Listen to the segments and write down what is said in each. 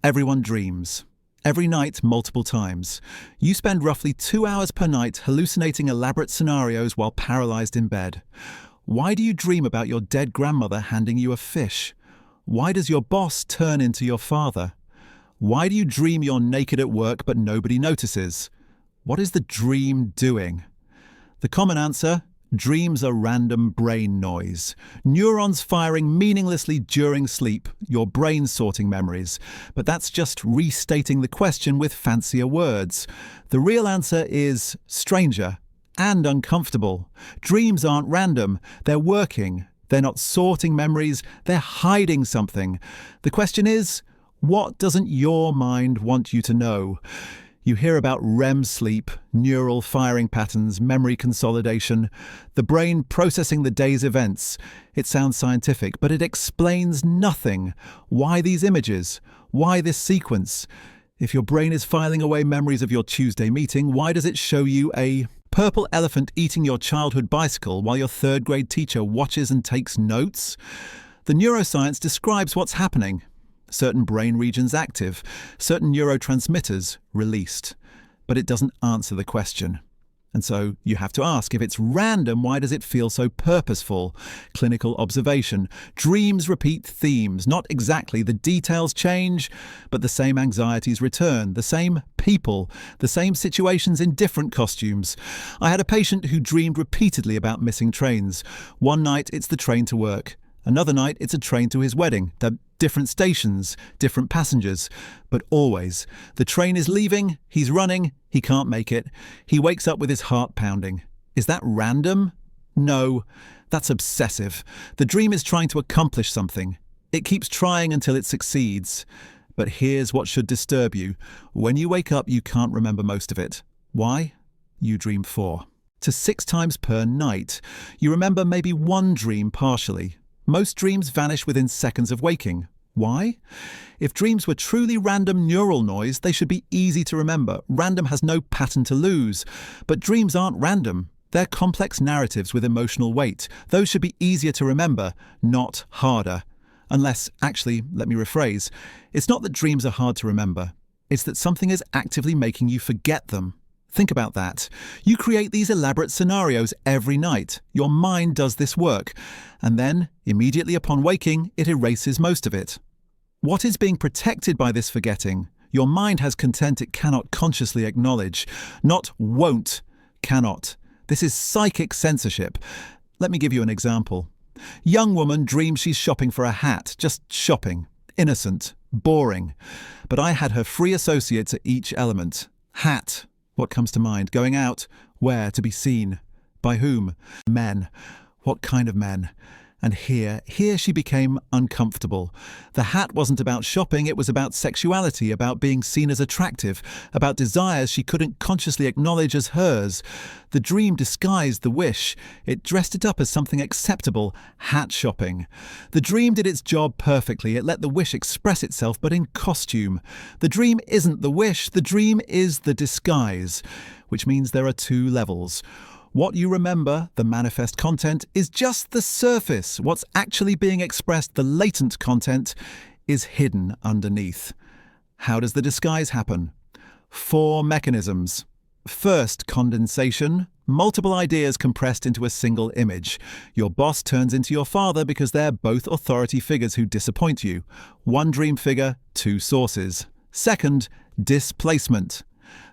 Everyone dreams. Every night, multiple times. You spend roughly 2 hours per night hallucinating elaborate scenarios while paralyzed in bed. Why do you dream about your dead grandmother handing you a fish? Why does your boss turn into your father? Why do you dream you're naked at work but nobody notices? What is the dream doing? The common answer: dreams are random brain noise. Neurons firing meaninglessly during sleep, your brain sorting memories. But that's just restating the question with fancier words. The real answer is stranger and uncomfortable. Dreams aren't random, they're working. They're not sorting memories, they're hiding something. The question is, what doesn't your mind want you to know? You hear about REM sleep, neural firing patterns, memory consolidation, the brain processing the day's events. It sounds scientific, but it explains nothing. Why these images? Why this sequence? If your brain is filing away memories of your Tuesday meeting, why does it show you a purple elephant eating your childhood bicycle while your third-grade teacher watches and takes notes? The neuroscience describes what's happening. Certain brain regions active, certain neurotransmitters released. But it doesn't answer the question. And so you have to ask, if it's random, why does it feel so purposeful? Clinical observation. Dreams repeat themes. Not exactly. The details change, but the same anxieties return. The same people. The same situations in different costumes. I had a patient who dreamed repeatedly about missing trains. One night it's the train to work. Another night it's a train to his wedding. They're different stations, different passengers. But always, the train is leaving, he's running, he can't make it. He wakes up with his heart pounding. Is that random? No, that's obsessive. The dream is trying to accomplish something. It keeps trying until it succeeds. But here's what should disturb you. When you wake up, you can't remember most of it. Why? You dream 4 to 6 times per night. You remember maybe one dream partially. Most dreams vanish within seconds of waking. Why? If dreams were truly random neural noise, they should be easy to remember. Random has no pattern to lose. But dreams aren't random. They're complex narratives with emotional weight. Those should be easier to remember, not harder. Unless, actually, let me rephrase, it's not that dreams are hard to remember. It's that something is actively making you forget them. Think about that. You create these elaborate scenarios every night. Your mind does this work. And then, immediately upon waking, it erases most of it. What is being protected by this forgetting? Your mind has content it cannot consciously acknowledge. Not won't, cannot. This is psychic censorship. Let me give you an example. Young woman dreams she's shopping for a hat. Just shopping. Innocent. Boring. But I had her free associates at each element. Hat. What comes to mind? Going out. Where? To be seen. By whom? Men. What kind of men? And here she became uncomfortable. The hat wasn't about shopping, it was about sexuality, about being seen as attractive, about desires she couldn't consciously acknowledge as hers. The dream disguised the wish. It dressed it up as something acceptable, hat shopping. The dream did its job perfectly. It let the wish express itself, but in costume. The dream isn't the wish, the dream is the disguise, which means there are 2 levels. What you remember, the manifest content, is just the surface. What's actually being expressed, the latent content, is hidden underneath. How does the disguise happen? 4 mechanisms. First, condensation. Multiple ideas compressed into a single image. Your boss turns into your father because they're both authority figures who disappoint you. 1 dream figure, 2 sources. Second, displacement.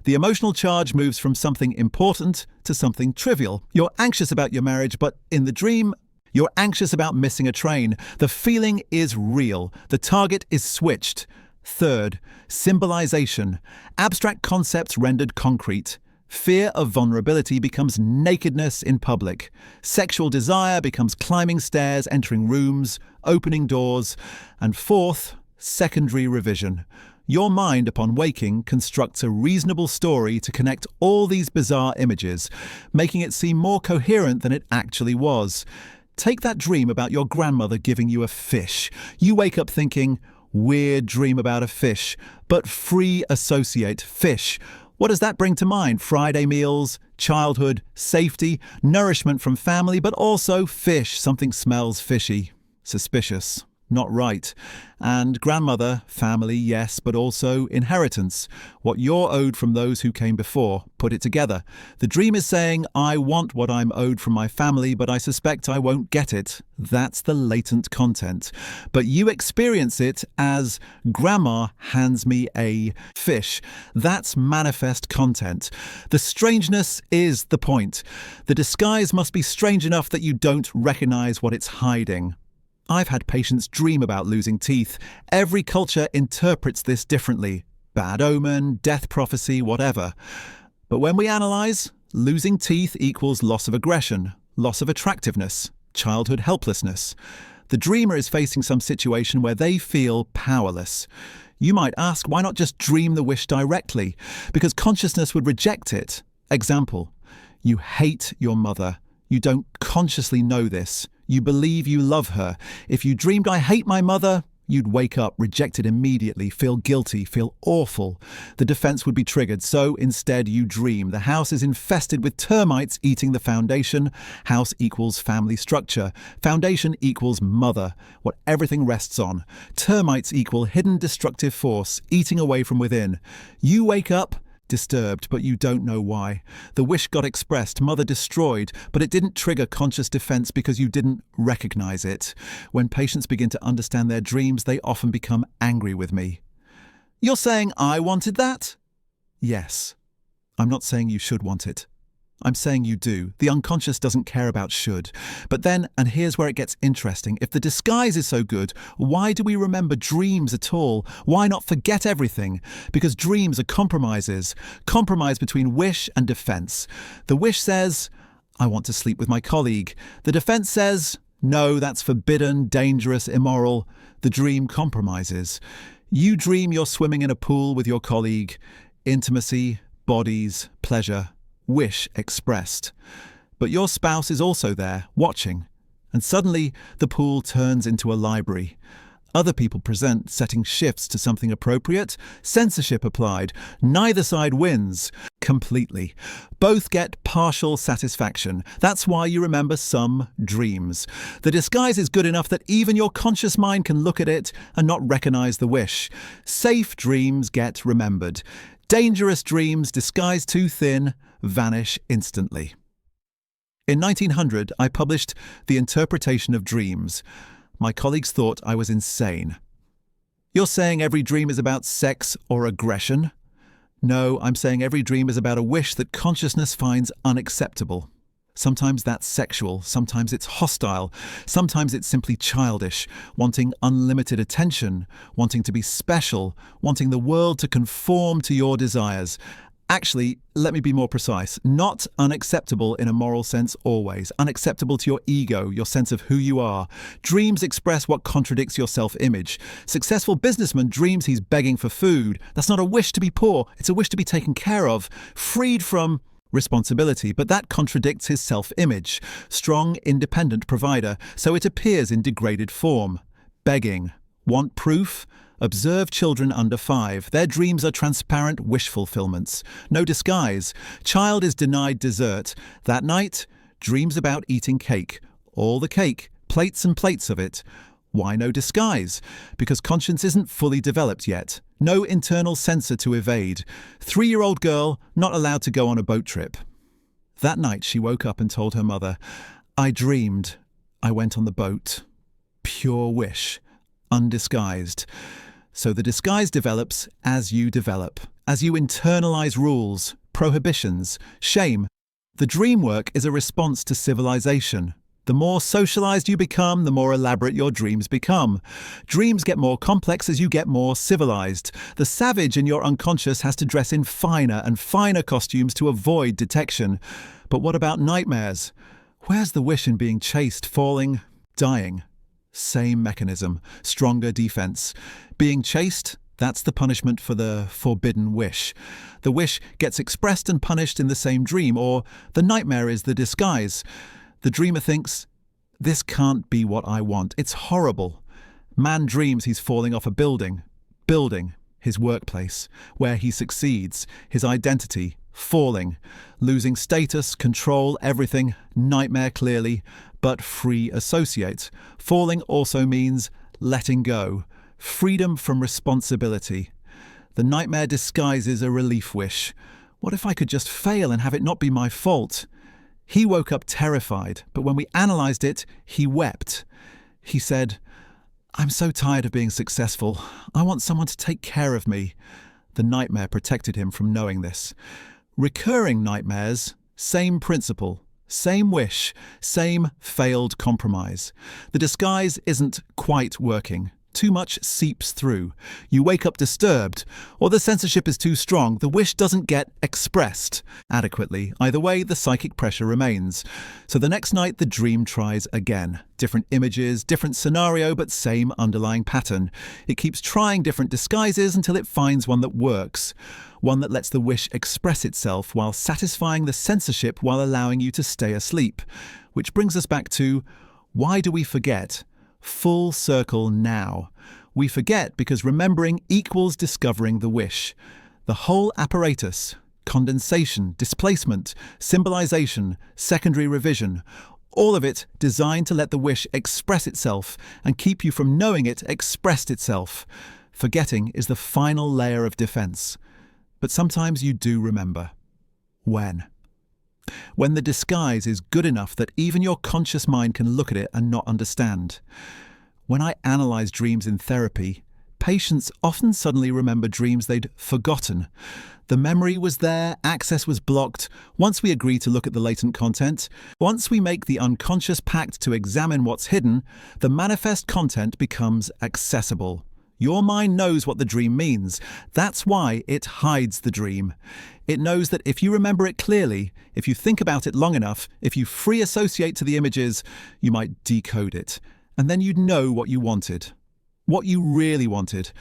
The emotional charge moves from something important to something trivial. You're anxious about your marriage, but in the dream, you're anxious about missing a train. The feeling is real. The target is switched. Third, symbolization. Abstract concepts rendered concrete. Fear of vulnerability becomes nakedness in public. Sexual desire becomes climbing stairs, entering rooms, opening doors. And fourth, secondary revision. Your mind, upon waking, constructs a reasonable story to connect all these bizarre images, making it seem more coherent than it actually was. Take that dream about your grandmother giving you a fish. You wake up thinking, weird dream about a fish, but free associate fish. What does that bring to mind? Friday meals, childhood, safety, nourishment from family, but also fish. Something smells fishy, suspicious. not right. And grandmother, family, yes, but also inheritance. What you're owed from those who came before. Put it together. The dream is saying, I want what I'm owed from my family, but I suspect I won't get it. That's the latent content. But you experience it as grandma hands me a fish. That's manifest content. The strangeness is the point. The disguise must be strange enough that you don't recognize what it's hiding. I've had patients dream about losing teeth. Every culture interprets this differently. Bad omen, death prophecy, whatever. But when we analyze, losing teeth equals loss of aggression, loss of attractiveness, childhood helplessness. The dreamer is facing some situation where they feel powerless. You might ask, why not just dream the wish directly? Because consciousness would reject it. Example, you hate your mother. You don't consciously know this. You believe you love her. If you dreamed, I hate my mother, you'd wake up, reject it immediately, feel guilty, feel awful. The defense would be triggered, so instead you dream. The house is infested with termites eating the foundation. House equals family structure. Foundation equals mother, what everything rests on. Termites equal hidden destructive force, eating away from within. You wake up, disturbed, but you don't know why. The wish got expressed, mother destroyed, but it didn't trigger conscious defense because you didn't recognize it. When patients begin to understand their dreams, they often become angry with me. You're saying I wanted that? Yes. I'm not saying you should want it. I'm saying you do. The unconscious doesn't care about should. But then, and here's where it gets interesting, if the disguise is so good, why do we remember dreams at all? Why not forget everything? Because dreams are compromises. Compromise between wish and defense. The wish says, I want to sleep with my colleague. The defense says, no, that's forbidden, dangerous, immoral. The dream compromises. You dream you're swimming in a pool with your colleague. Intimacy, bodies, pleasure. Wish expressed. But your spouse is also there, watching. And suddenly, the pool turns into a library. Other people present, setting shifts to something appropriate. Censorship applied. Neither side wins. Completely. Both get partial satisfaction. That's why you remember some dreams. The disguise is good enough that even your conscious mind can look at it and not recognize the wish. Safe dreams get remembered. Dangerous dreams, disguised too thin, vanish instantly. In 1900, I published The Interpretation of Dreams. My colleagues thought I was insane. You're saying every dream is about sex or aggression? No, I'm saying every dream is about a wish that consciousness finds unacceptable. Sometimes that's sexual, sometimes it's hostile, sometimes it's simply childish, wanting unlimited attention, wanting to be special, wanting the world to conform to your desires. Actually, let me be more precise. Not unacceptable in a moral sense always. Unacceptable to your ego, your sense of who you are. Dreams express what contradicts your self-image. Successful businessman dreams he's begging for food. That's not a wish to be poor. It's a wish to be taken care of, freed from responsibility, but that contradicts his self-image. Strong, independent provider, so it appears in degraded form. Begging. Want proof? Observe children under 5. Their dreams are transparent wish fulfillments. No disguise. Child is denied dessert. That night, dreams about eating cake. All the cake, plates and plates of it. Why no disguise? Because conscience isn't fully developed yet. No internal censor to evade. 3-year-old girl not allowed to go on a boat trip. That night she woke up and told her mother, I dreamed. I went on the boat. Pure wish. Undisguised. So the disguise develops as you develop, as you internalize rules, prohibitions, shame. The dream work is a response to civilization. The more socialized you become, the more elaborate your dreams become. Dreams get more complex as you get more civilized. The savage in your unconscious has to dress in finer and finer costumes to avoid detection. But what about nightmares? Where's the wish in being chased, falling, dying? Same mechanism, stronger defense. Being chased, that's the punishment for the forbidden wish. The wish gets expressed and punished in the same dream, or the nightmare is the disguise. The dreamer thinks, this can't be what I want. It's horrible. Man dreams he's falling off a building, his workplace, where he succeeds, his identity, falling, losing status, control, everything, nightmare clearly, but free associate. Falling also means letting go, freedom from responsibility. The nightmare disguises a relief wish. What if I could just fail and have it not be my fault? He woke up terrified, but when we analysed it, he wept. He said, "I'm so tired of being successful. I want someone to take care of me." The nightmare protected him from knowing this. Recurring nightmares, same principle, same wish, same failed compromise. The disguise isn't quite working. Too much seeps through. You wake up disturbed, or the censorship is too strong. The wish doesn't get expressed adequately. Either way, the psychic pressure remains. So the next night, the dream tries again. Different images, different scenario, but same underlying pattern. It keeps trying different disguises until it finds one that works. One that lets the wish express itself while satisfying the censorship while allowing you to stay asleep. Which brings us back to, why do we forget? Full circle now. We forget because remembering equals discovering the wish. The whole apparatus, condensation, displacement, symbolization, secondary revision, all of it designed to let the wish express itself and keep you from knowing it expressed itself. Forgetting is the final layer of defense. But sometimes you do remember. When? When the disguise is good enough that even your conscious mind can look at it and not understand. When I analyse dreams in therapy, patients often suddenly remember dreams they'd forgotten. The memory was there, access was blocked. Once we agree to look at the latent content, once we make the unconscious pact to examine what's hidden, the manifest content becomes accessible. Your mind knows what the dream means. That's why it hides the dream. It knows that if you remember it clearly, if you think about it long enough, if you free associate to the images, you might decode it. And then you'd know what you wanted. What you really wanted.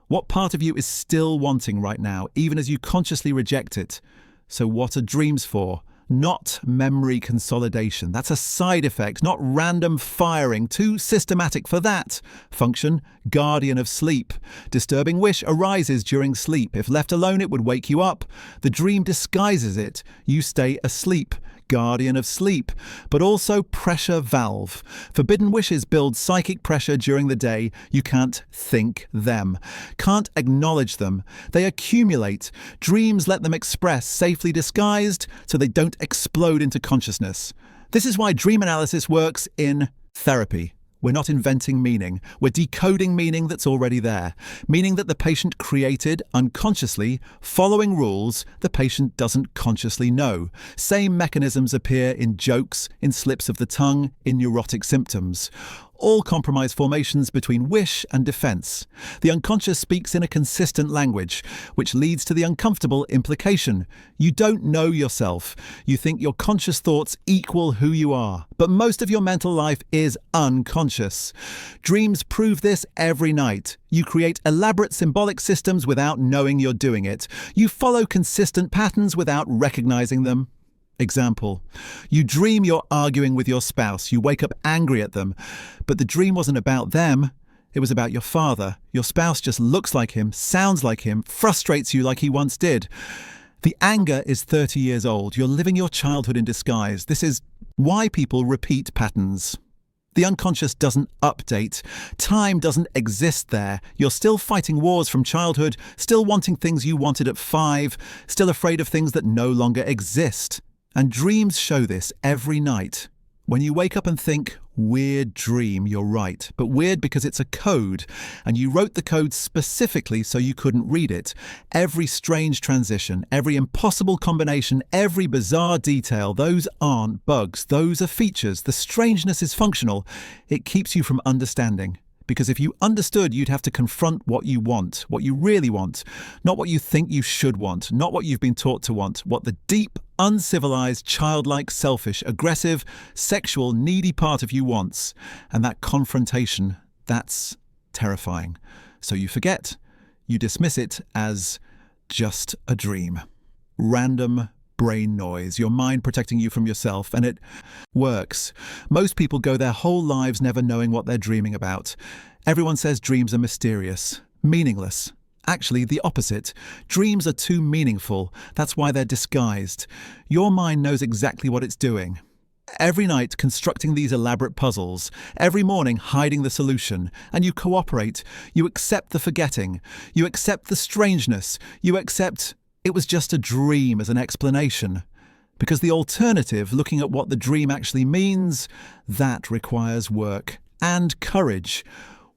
What part of you is still wanting right now, even as you consciously reject it. So what are dreams for? Not memory consolidation. That's a side effect, not random firing. Too systematic for that. Function, guardian of sleep. Disturbing wish arises during sleep. If left alone, it would wake you up. The dream disguises it. You stay asleep. Guardian of sleep, but also pressure valve. Forbidden wishes build psychic pressure during the day. You can't think them, can't acknowledge them. They accumulate. Dreams let them express, safely disguised, so they don't explode into consciousness. This is why dream analysis works in therapy. We're not inventing meaning. We're decoding meaning that's already there. Meaning that the patient created unconsciously, following rules the patient doesn't consciously know. Same mechanisms appear in jokes, in slips of the tongue, in neurotic symptoms. All compromise formations between wish and defense. The unconscious speaks in a consistent language, which leads to the uncomfortable implication. You don't know yourself. You think your conscious thoughts equal who you are, but most of your mental life is unconscious. Dreams prove this every night. You create elaborate symbolic systems without knowing you're doing it. You follow consistent patterns without recognizing them. Example, you dream you're arguing with your spouse. You wake up angry at them. But the dream wasn't about them. It was about your father. Your spouse just looks like him, sounds like him, frustrates you like he once did. The anger is 30 years old. You're living your childhood in disguise. This is why people repeat patterns. The unconscious doesn't update. Time doesn't exist there. You're still fighting wars from childhood, still wanting things you wanted at 5, still afraid of things that no longer exist. And dreams show this every night. When you wake up and think, weird dream, you're right. But weird because it's a code, and you wrote the code specifically so you couldn't read it. Every strange transition, every impossible combination, every bizarre detail, those aren't bugs. Those are features. The strangeness is functional. It keeps you from understanding. Because if you understood, you'd have to confront what you want, what you really want, not what you think you should want, not what you've been taught to want, what the deep, uncivilized, childlike, selfish, aggressive, sexual, needy part of you wants. And that confrontation, that's terrifying. So you forget, you dismiss it as just a dream. Random brain noise, your mind protecting you from yourself, and it works. Most people go their whole lives never knowing what they're dreaming about. Everyone says dreams are mysterious, meaningless. Actually, the opposite. Dreams are too meaningful. That's why they're disguised. Your mind knows exactly what it's doing. Every night constructing these elaborate puzzles, every morning hiding the solution, and you cooperate, you accept the forgetting, you accept the strangeness, you accept it was just a dream as an explanation. Because the alternative, looking at what the dream actually means, that requires work and courage.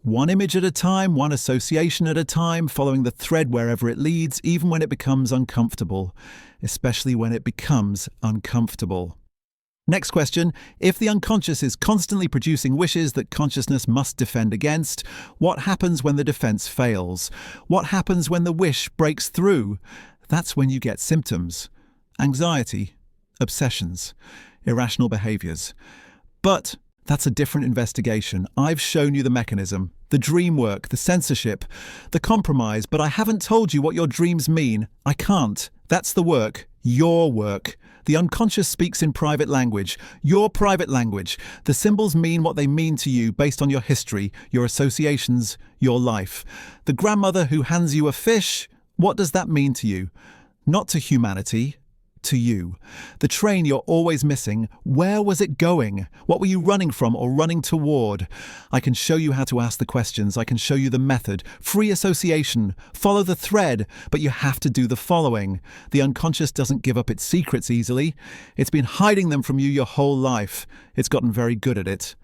One image at a time, one association at a time, following the thread wherever it leads, even when it becomes uncomfortable, especially when it becomes uncomfortable. Next question. If the unconscious is constantly producing wishes that consciousness must defend against, what happens when the defense fails? What happens when the wish breaks through? That's when you get symptoms. Anxiety, obsessions, irrational behaviors. But that's a different investigation. I've shown you the mechanism, the dream work, the censorship, the compromise, but I haven't told you what your dreams mean. I can't. That's the work. Your work. The unconscious speaks in private language, your private language. The symbols mean what they mean to you based on your history, your associations, your life. The grandmother who hands you a fish, what does that mean to you? Not to humanity, to you. The train you're always missing, where was it going? What were you running from or running toward? I can show you how to ask the questions. I can show you the method. Free association. Follow the thread, but you have to do the following. The unconscious doesn't give up its secrets easily. It's been hiding them from you your whole life. It's gotten very good at it.